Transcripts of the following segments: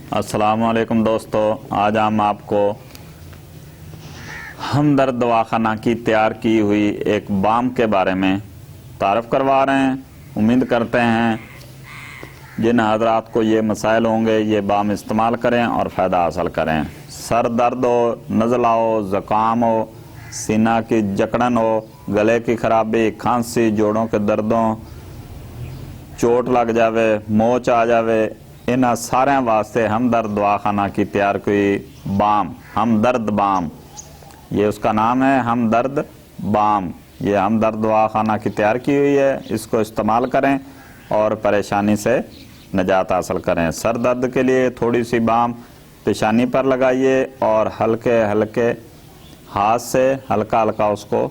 अस्सलाम वालेकुम दोस्तों, आज हम आपको हमदर्द दवाखाना की तैयार की हुई एक बाम के बारे में तारफ़ करवा रहे हैं। उम्मीद करते हैं जिन हजरात को ये मसाइल होंगे ये बाम इस्तेमाल करें और फ़ायदा हासिल करें। सर दर्द हो, नज़ला हो, ज़ुकाम हो, सीना की जकड़न हो, गले की खराबी, खांसी, जोड़ों के दर्दों, चोट लग जावे, मोच आ जावे, इन सारे वास्ते हमदर्द दवाखाना की तैयार हुई बाम, हमदर्द बाम, ये उसका नाम है, हमदर्द बाम। ये हमदर्द दवाखाना की तैयार की हुई है। इसको इस्तेमाल करें और परेशानी से निजात हासिल करें। सर दर्द के लिए थोड़ी सी बाम पेशानी पर लगाइए और हल्के हल्के हाथ से हल्का हल्का उसको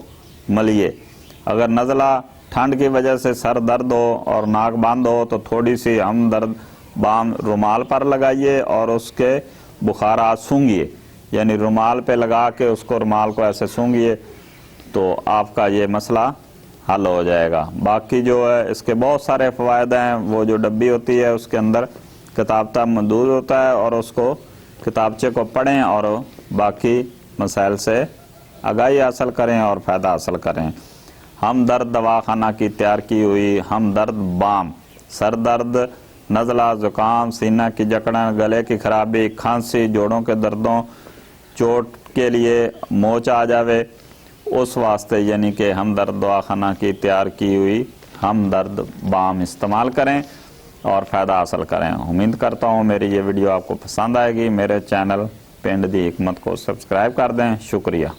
मलिए। अगर नज़ला ठंड की वजह से सर दर्द हो और नाक बंद हो तो थोड़ी सी हमदर्द बाम रुमाल पर लगाइए और उसके बुखारात सूंघिए, यानी रुमाल पे लगा के उसको रुमाल को ऐसे सूंघिए तो आपका ये मसला हल हो जाएगा। बाकी जो है इसके बहुत सारे फ़वायद हैं। वो जो डब्बी होती है उसके अंदर किताबता मौजूद होता है और उसको किताबचे को पढ़ें और बाकी मसाइल से आगाही हासिल करें और फ़ायदा हासिल करें। हमदर्द दवाखाना की तैयार की हुई हमदर्द बाम, सर दर्द, नज़ला, ज़ुकाम, सीना की जकड़न, गले की खराबी, खांसी, जोड़ों के दर्दों, चोट के लिए, मोच आ जावे, उस वास्ते यानी कि हमदर्द दवाखाना की तैयार की हुई हमदर्द बाम इस्तेमाल करें और फ़ायदा हासिल करें। उम्मीद करता हूँ मेरी ये वीडियो आपको पसंद आएगी। मेरे चैनल पिंड दी हिकमत को सब्सक्राइब कर दें। शुक्रिया।